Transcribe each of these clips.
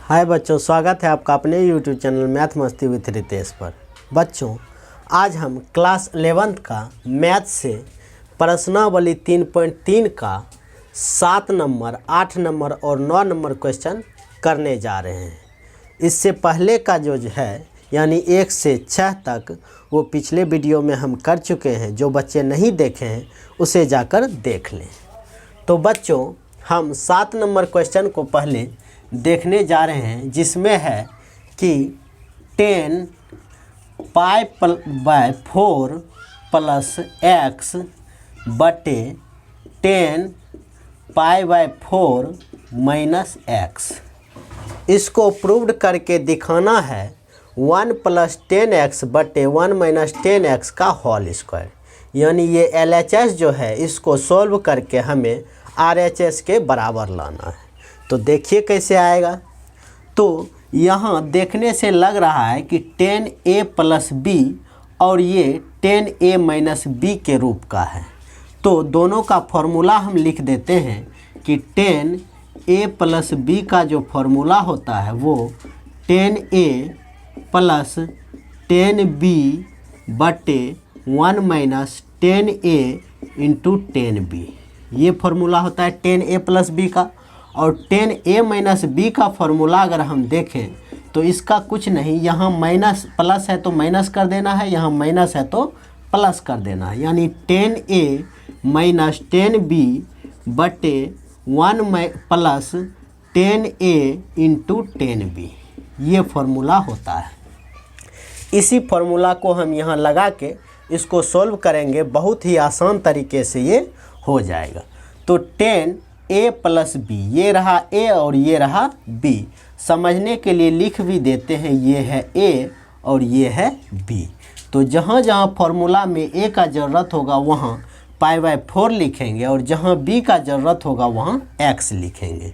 हाय बच्चों, स्वागत है आपका अपने यूट्यूब चैनल मैथ मस्ती विथ रितेश पर। बच्चों, आज हम क्लास 11th का मैथ से प्रश्नावली 3.3 का 7 नंबर, 8 नंबर और 9 नंबर क्वेश्चन करने जा रहे हैं। इससे पहले का जो है यानी 1 से 6 तक वो पिछले वीडियो में हम कर चुके हैं। जो बच्चे नहीं देखे हैं उसे जाकर देख लें। तो बच्चों, हम 7 नंबर क्वेश्चन को पहले देखने जा रहे हैं, जिसमें है कि 10 π/4 प्लस x बटे 10 π/4 माइनस x। इसको प्रूव्ड करके दिखाना है 1 + 10x बटे 1 - 10x का होल स्क्वायर। यानी ये LHS जो है इसको सॉल्व करके हमें RHS के बराबर लाना है। तो देखिए कैसे आएगा। तो यहाँ देखने से लग रहा है कि 10a + b और ये 10a - b के रूप का है। तो दोनों का फॉर्मूला हम लिख देते हैं कि 10a + b का जो फॉर्मूला होता है वो 10a + 10b बटे 1 - 10a × 10b। ये फार्मूला होता है 10a + b का। और 10a - b का फार्मूला अगर हम देखें तो इसका कुछ नहीं, यहाँ माइनस प्लस है तो माइनस कर देना है, यहाँ माइनस है तो प्लस कर देना है। यानी 10a - 10b बटे 1 + 10a × 10b, ये फार्मूला होता है। इसी फार्मूला को हम यहाँ लगा के इसको सॉल्व करेंगे। बहुत ही आसान तरीके से ये हो जाएगा। तो 10a + b, ये रहा a और ये रहा b। समझने के लिए लिख भी देते हैं, ये है a और ये है b। तो जहाँ जहाँ फार्मूला में a का ज़रूरत होगा वहाँ π/4 लिखेंगे और जहाँ b का ज़रूरत होगा वहाँ x लिखेंगे।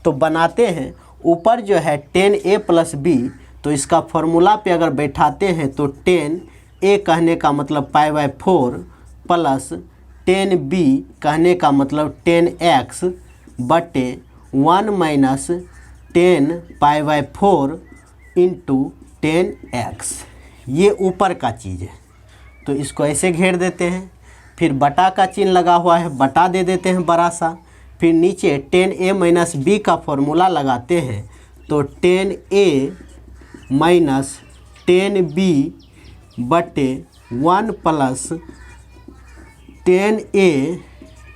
तो बनाते हैं। ऊपर जो है 10a + b, तो इसका फार्मूला पे अगर बैठाते हैं तो 10a कहने का मतलब π/4 प्लस 10b कहने का मतलब 10x बटे 1 - 10 π/4 × 10x। ये ऊपर का चीज़ है तो इसको ऐसे घेर देते हैं। फिर बटा का चिन्ह लगा हुआ है, बटा दे देते हैं बड़ा सा। फिर नीचे 10a - b का फॉर्मूला लगाते हैं तो 10a - 10b बटे 1 + 10a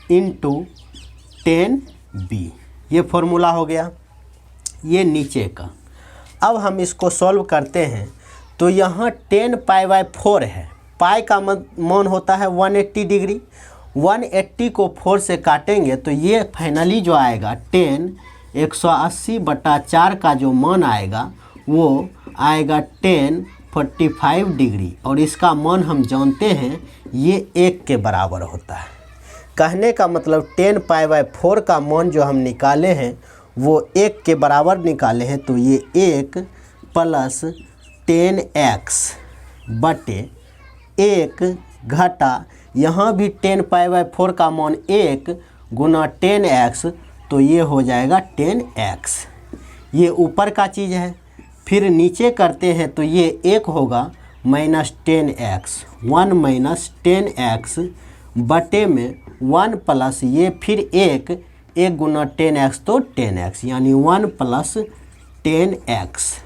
× 10b। ये फॉर्मूला हो गया ये नीचे का। अब हम इसको सॉल्व करते हैं। तो यहाँ 10 π/4 है। पाई का मान होता है 180 डिग्री। 180 को 4 से काटेंगे तो ये फाइनली जो आएगा 10 180/4 का जो मान आएगा वो आएगा 10 45 डिग्री। और इसका मान हम जानते हैं ये 1 के बराबर होता है। कहने का मतलब 10 π/4 का मान जो हम निकाले हैं वो 1 के बराबर निकाले हैं। तो ये 1 + 10x बटे 1 घटा यहाँ भी 10 π/4 का मान 1 × 10x, तो ये हो जाएगा 10x। ये ऊपर का चीज़ है। फिर नीचे करते हैं तो ये 1 होगा -10x, 1 - 10x बटे में 1 प्लस ये फिर 1 × 10x तो 10x, यानी 1 + 10x।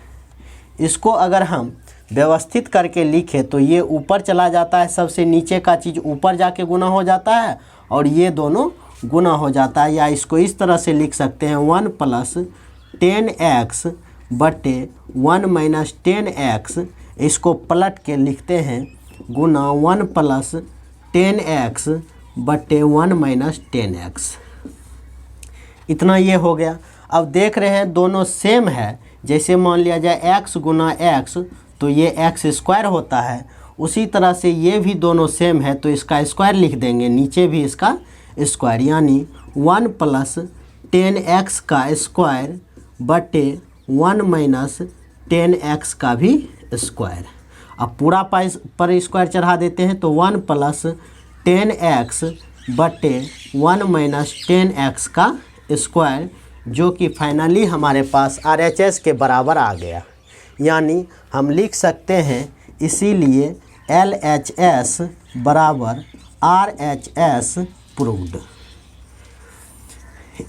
इसको अगर हम व्यवस्थित करके लिखें तो ये ऊपर चला जाता है, सबसे नीचे का चीज़ ऊपर जाके गुना हो जाता है और ये दोनों गुना हो जाता है। या इसको इस तरह से लिख सकते हैं 1 + 10x बटे 1 - 10x। इसको पलट के लिखते हैं गुना 1 + 10x बटे 1 - 10x। इतना ये हो गया। अब देख रहे हैं दोनों सेम है। जैसे मान लिया जाए x × x तो ये x² होता है। उसी तरह से ये भी दोनों सेम है तो इसका स्क्वायर लिख देंगे, नीचे भी इसका स्क्वायर, यानी 1 + 10x का स्क्वायर बटे 1 - 10x का भी स्क्वायर। अब पूरा पर स्क्वायर चढ़ा देते हैं तो 1 + 10x बटे 1 - 10x का स्क्वायर जो कि फाइनली हमारे पास RHS के बराबर आ गया। यानी हम लिख सकते हैं इसीलिए LHS बराबर RHS प्रूव्ड।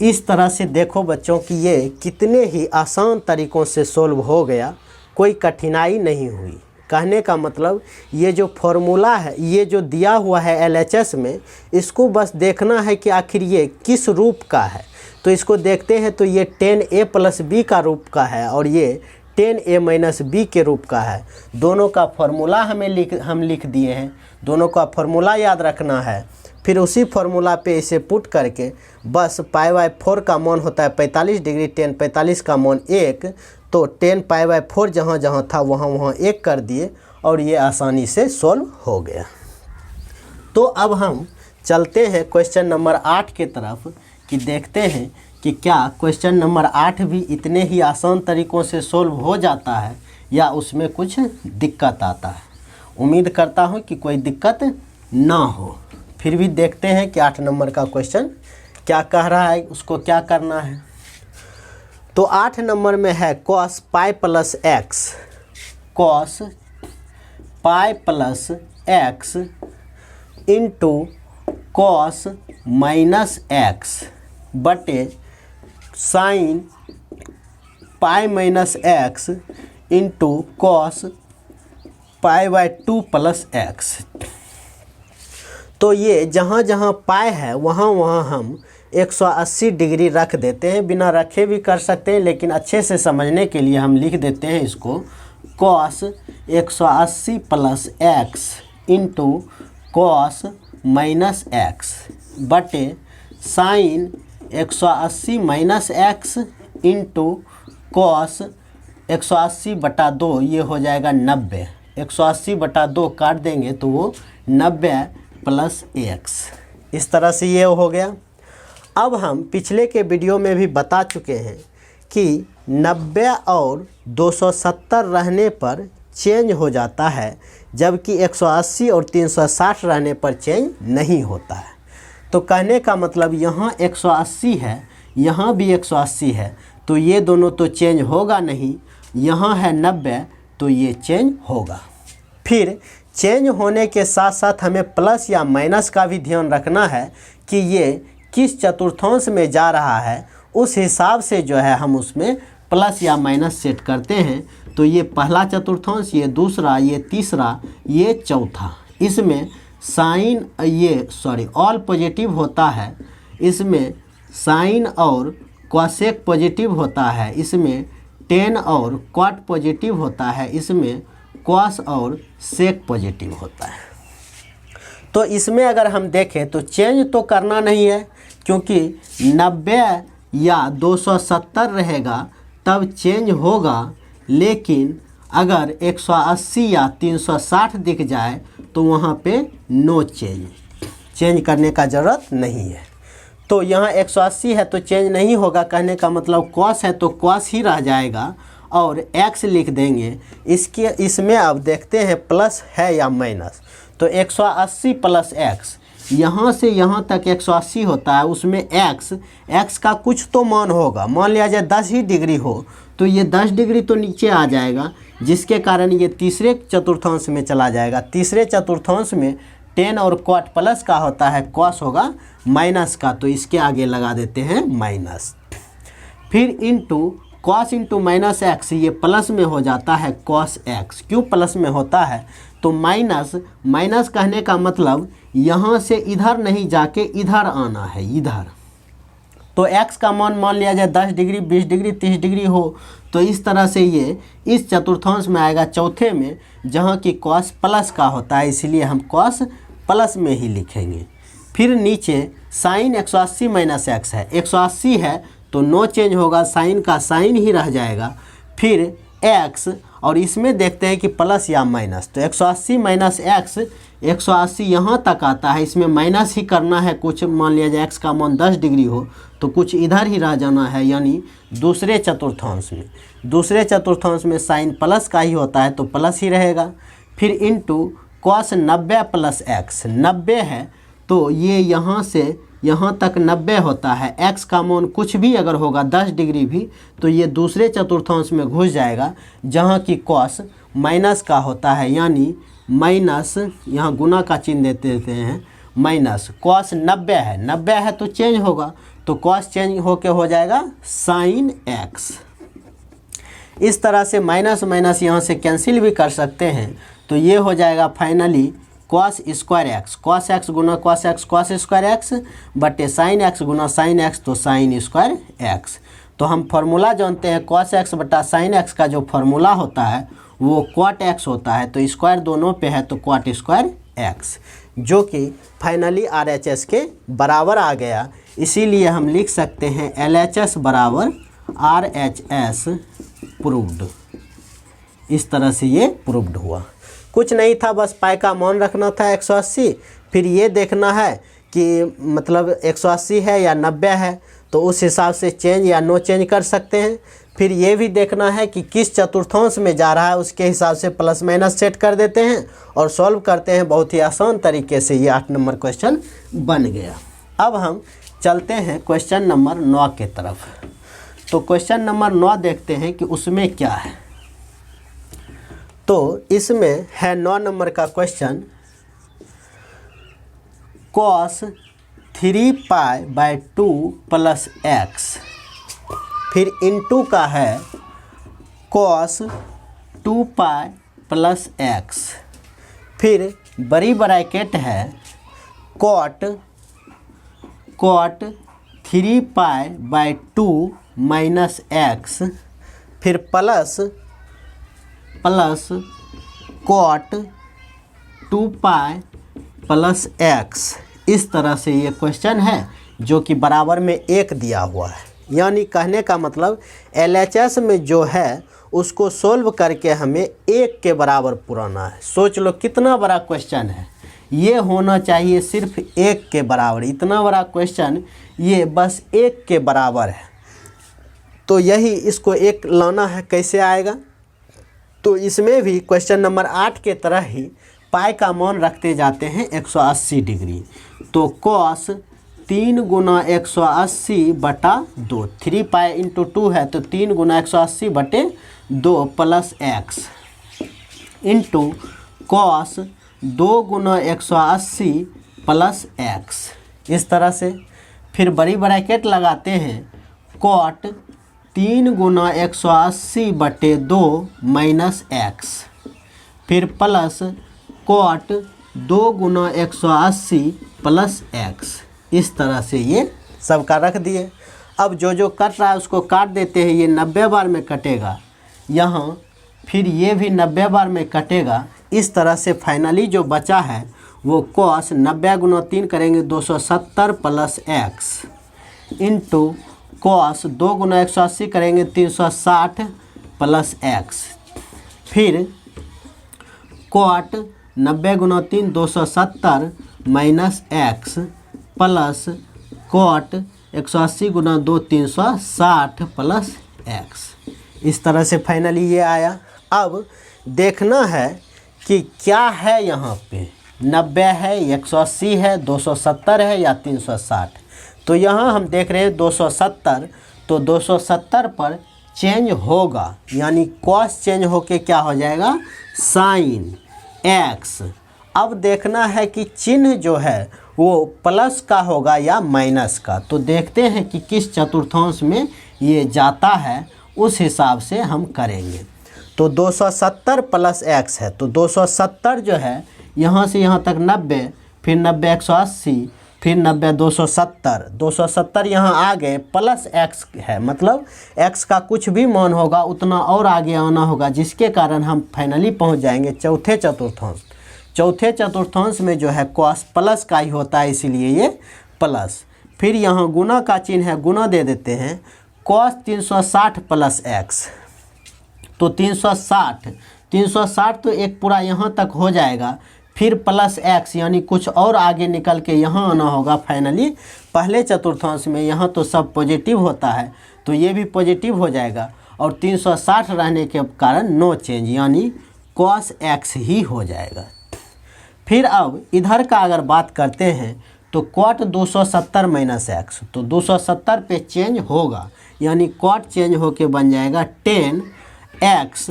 इस तरह से देखो बच्चों कि ये कितने ही आसान तरीक़ों से सोल्व हो गया, कोई कठिनाई नहीं हुई। कहने का मतलब ये जो फॉर्मूला है, ये जो दिया हुआ है LHS में, इसको बस देखना है कि आखिर ये किस रूप का है। तो इसको देखते हैं तो ये 10a + b का रूप का है और ये 10a - b के रूप का है। दोनों का फॉर्मूला हम लिख दिए हैं, दोनों का फॉर्मूला याद रखना है। फिर उसी फॉर्मूला पे इसे पुट करके बस π/4 का मान होता है 45 डिग्री, 10 45 का मान 1, तो 10 π/4 जहाँ जहाँ था वहाँ 1 कर दिए और ये आसानी से सॉल्व हो गया। तो अब हम चलते हैं क्वेश्चन नंबर 8 के तरफ कि देखते हैं कि क्या क्वेश्चन नंबर 8 भी इतने ही आसान तरीक़ों से सॉल्व हो जाता है या उसमें कुछ दिक्कत आता है। उम्मीद करता हूँ कि कोई दिक्कत ना हो। फिर भी देखते हैं कि 8 नंबर का क्वेश्चन क्या कह रहा है, उसको क्या करना है। तो 8 नंबर में है cos π + x, cos π + x into cos -x बटे sin π - x into cos π/2 + x। तो ये जहाँ जहाँ पाई है वहाँ वहाँ हम 180 डिग्री रख देते हैं, बिना रखे भी कर सकते हैं, लेकिन अच्छे से समझने के लिए हम लिख देते हैं इसको cos 180 + x into cos -x बटे sin 180 - x इंटू cos 180/2, ये हो जाएगा 90। 180/2 काट देंगे तो वो 90 + x। इस तरह से ये हो गया। अब हम पिछले के वीडियो में भी बता चुके हैं कि 90 और 270 रहने पर चेंज हो जाता है, जबकि 180 और 360 रहने पर चेंज नहीं होता है। तो कहने का मतलब यहाँ 180 है, यहाँ भी 180 है, तो ये दोनों तो चेंज होगा नहीं। यहाँ है 90 तो ये चेंज होगा। फिर चेंज होने के साथ साथ हमें प्लस या माइनस का भी ध्यान रखना है कि ये किस चतुर्थांश में जा रहा है, उस हिसाब से जो है हम उसमें प्लस या माइनस सेट करते हैं। तो ये पहला चतुर्थांश, ये दूसरा, ये तीसरा, ये चौथा। इसमें साइन ऑल पॉजिटिव होता है, इसमें साइन और कॉसेक पॉजिटिव होता है, इसमें टेन और कॉट पॉजिटिव होता है, इसमें कॉस और सेक पॉजिटिव होता है। तो इसमें अगर हम देखें तो चेंज तो करना नहीं है, क्योंकि 90 या 270 रहेगा तब चेंज होगा, लेकिन अगर 180 या 360 दिख जाए तो वहाँ पे नो चेंज करने का ज़रूरत नहीं है। तो यहाँ 180 है तो चेंज नहीं होगा, कहने का मतलब कॉस है तो कॉस ही रह जाएगा और x लिख देंगे। इसमें अब देखते हैं प्लस है या माइनस। तो 180 + x, यहाँ से यहाँ तक 180 होता है, उसमें x का कुछ तो मान होगा। मान लिया जाए 10 ही डिग्री हो तो ये 10 डिग्री तो नीचे आ जाएगा, जिसके कारण ये तीसरे चतुर्थांश में चला जाएगा। तीसरे चतुर्थांश में टेन और कॉट प्लस का होता है, कॉस होगा माइनस का, तो इसके आगे लगा देते हैं माइनस। फिर into cos into minus x, ये प्लस में हो जाता है कॉस एक्स। क्यों प्लस में होता है? तो माइनस कहने का मतलब यहाँ से इधर नहीं जाके इधर आना है, इधर। तो x का मान लिया जाए 10 डिग्री, 20 डिग्री, 30 डिग्री हो, तो इस तरह से ये इस चतुर्थांश में आएगा, चौथे में, जहाँ की कॉस प्लस का होता है, इसलिए हम कॉस प्लस में ही लिखेंगे। फिर नीचे साइन 180 माइनस एक्स है, 180 है तो नो चेंज होगा, साइन का साइन ही रह जाएगा। फिर x, और इसमें देखते हैं कि प्लस या माइनस, तो 180 माइनस एक्स, 180 यहाँ तक आता है, इसमें माइनस ही करना है कुछ। मान लिया जाए x का मान 10 डिग्री हो तो कुछ इधर ही रह जाना है, यानी दूसरे चतुर्थांश में। दूसरे चतुर्थांश में साइन प्लस का ही होता है तो प्लस ही रहेगा। फिर इंटू कॉस 90 + x, 90 है तो ये यहाँ से यहाँ तक 90 होता है, x का मान कुछ भी अगर होगा 10 डिग्री भी, तो ये दूसरे चतुर्थांश में घुस जाएगा, जहाँ की cos माइनस का होता है, यानी माइनस, यहाँ गुना का चिन्ह देते हैं, माइनस cos 90 है, 90 है तो चेंज होगा, तो cos चेंज होके हो जाएगा sin x। इस तरह से माइनस माइनस यहाँ से कैंसिल भी कर सकते हैं, तो ये हो जाएगा finally cos square x, cos x गुना cos x cos square x बटे sin x गुना sin x, तो sin स्क्वायर x। तो हम फार्मूला जानते हैं cos x बटा sin x का जो फार्मूला होता है वो cot x होता है, तो स्क्वायर दोनों पे है तो cot स्क्वायर x, जो कि फाइनली RHS के बराबर आ गया। इसीलिए हम लिख सकते हैं LHS बराबर RHS प्रूव्ड। इस तरह से ये प्रूव्ड हुआ। कुछ नहीं था, बस पाई का मान रखना था 180, फिर ये देखना है कि मतलब 180 है या 90 है, तो उस हिसाब से चेंज या नो चेंज कर सकते हैं। फिर ये भी देखना है कि किस चतुर्थांश में जा रहा है, उसके हिसाब से प्लस माइनस सेट कर देते हैं और सॉल्व करते हैं। बहुत ही आसान तरीके से ये 8 नंबर क्वेश्चन बन गया। अब हम चलते हैं क्वेश्चन नंबर 9 के तरफ। तो क्वेश्चन नंबर 9 देखते हैं कि उसमें क्या है। तो इसमें है 9 नंबर का क्वेश्चन, cos 3π/2 प्लस x, फिर इनटू का है cos 2π प्लस x, फिर बड़ी ब्रैकेट है cot 3π/2 माइनस x, फिर प्लस cot 2π प्लस x। इस तरह से ये क्वेश्चन है जो कि बराबर में 1 दिया हुआ है। यानी कहने का मतलब LHS में जो है उसको सोल्व करके हमें 1 के बराबर पुराना है। सोच लो कितना बड़ा क्वेश्चन है, ये होना चाहिए सिर्फ 1 के बराबर। इतना बड़ा क्वेश्चन ये बस 1 के बराबर है, तो यही इसको 1 लाना है। कैसे आएगा? तो इसमें भी क्वेश्चन नंबर 8 के तरह ही पाई का मान रखते जाते हैं 180 डिग्री। तो cos 3 गुना 180 बटा 2, 3π इंटू 2 है तो 3 गुना 180 बटे 2 प्लस x इंटू cos 2 गुना 180 प्लस x। इस तरह से फिर बड़ी ब्रैकेट लगाते हैं cot 3 गुना 180 बटे 2 माइनस x, फिर प्लस cot 2 गुना 180 प्लस x। इस तरह से ये सबका रख दिए। अब जो जो कट रहा है उसको काट देते हैं। ये 90 बार में कटेगा यहाँ, फिर ये भी 90 बार में कटेगा। इस तरह से फाइनली जो बचा है वो cos 90 गुना 3 करेंगे 270 प्लस x इंटू cos 2 गुना 180 करेंगे 360 प्लस x, फिर cot 90 गुना 3 270 माइनस x प्लस cot 180 गुना 2 360 प्लस x। इस तरह से फाइनली ये आया। अब देखना है कि क्या है, यहाँ पे 90 है, 180 है, 270 है या 360। तो यहाँ हम देख रहे हैं 270, तो 270 पर चेंज होगा, यानी cos चेंज होके क्या हो जाएगा sin x। अब देखना है कि चिन्ह जो है वो प्लस का होगा या माइनस का। तो देखते हैं कि किस चतुर्थांश में ये जाता है, उस हिसाब से हम करेंगे। तो 270 प्लस x है, तो 270 जो है यहाँ से यहाँ तक 90, फिर 90 180, फिर 90 270, 270 यहाँ आ गए, प्लस x है, मतलब x का कुछ भी मान होगा उतना और आगे आना होगा, जिसके कारण हम फाइनली पहुँच जाएंगे चौथे चतुर्थांश। चौथे चतुर्थांश में जो है cos प्लस का ही होता है, इसीलिए ये प्लस। फिर यहाँ गुना का चिन्ह है, गुना दे देते हैं cos 360 प्लस x। तो 360 तो एक पूरा यहाँ तक हो जाएगा, फिर प्लस x, यानी कुछ और आगे निकल के यहाँ आना होगा फाइनली पहले चतुर्थांश में। यहाँ तो सब पॉजिटिव होता है तो ये भी पॉजिटिव हो जाएगा, और 360 रहने के कारण नो चेंज, यानी cos x ही हो जाएगा। फिर अब इधर का अगर बात करते हैं तो कॉट 270 माइनस एक्स, तो 270 पे चेंज होगा, यानी कॉट चेंज होके बन जाएगा 10x।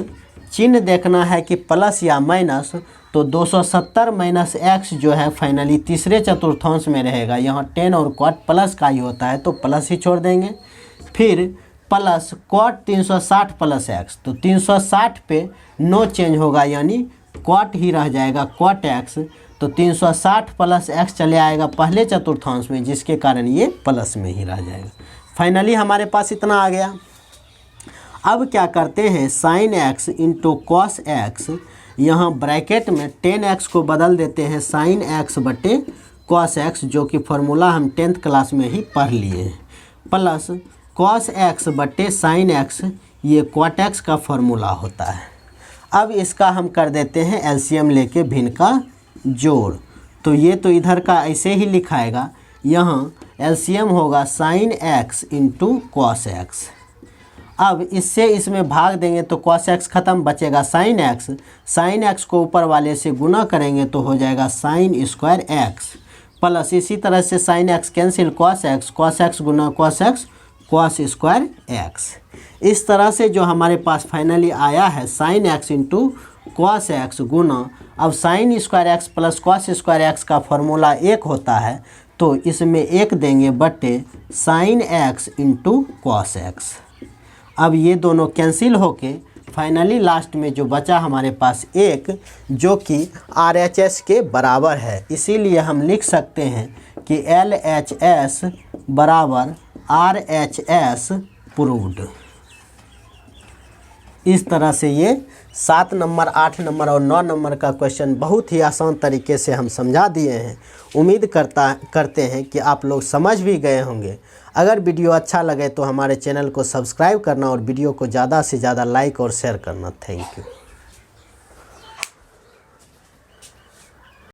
चिन्ह देखना है कि प्लस या माइनस, तो 270 माइनस एक्स जो है फाइनली तीसरे चतुर्थांश में रहेगा। यहाँ 10 और कॉट प्लस का ही होता है तो प्लस ही छोड़ देंगे। फिर प्लस कॉट 360 प्लस एक्स, तो 360 पे नो चेंज होगा, यानी कॉट ही रह जाएगा कॉट एक्स। तो 360 प्लस एक्स चले आएगा पहले चतुर्थांश में, जिसके कारण ये प्लस में ही रह जाएगा। फाइनली हमारे पास इतना आ गया। अब क्या करते हैं, sign x into cos x, यहाँ ब्रैकेट में 10x को बदल देते हैं साइन एक्स बटे कॉस एक्स, जो कि फॉर्मूला हम 10th क्लास में ही पढ़ लिए हैं, प्लस कॉस एक्स बटे साइन एक्स, ये कॉट एक्स का फॉर्मूला होता है। अब इसका हम कर देते हैं एलसीएम लेके भिन्न का जोड़, तो ये तो इधर का ऐसे ही लिखाएगा, यहाँ एलसीएम होगा sign x into cos x. अब इससे इसमें भाग देंगे तो कॉस एक्स खत्म, बचेगा साइन एक्स। साइन एक्स को ऊपर वाले से गुना करेंगे तो हो जाएगा साइन स्क्वायर एक्स, प्लस इसी तरह से sine x cancel, cos x गुना cos x, cos square x. इस तरह से जो हमारे पास फाइनली आया है sine x into cos x गुना, अब sine square x plus cos square x का फॉर्मूला 1 होता है, तो इसमें 1 देंगे बटे sine x into cos x. अब ये दोनों कैंसिल होके फाइनली लास्ट में जो बचा हमारे पास 1, जो कि RHS के बराबर है, इसीलिए हम लिख सकते हैं कि LHS बराबर RHS प्रूव्ड। इस तरह से ये 7 नंबर, 8 नंबर और 9 नंबर का क्वेश्चन बहुत ही आसान तरीके से हम समझा दिए हैं। उम्मीद करते हैं कि आप लोग समझ भी गए होंगे। अगर वीडियो अच्छा लगे तो हमारे चैनल को सब्सक्राइब करना और वीडियो को ज़्यादा से ज़्यादा लाइक और शेयर करना। Thank you.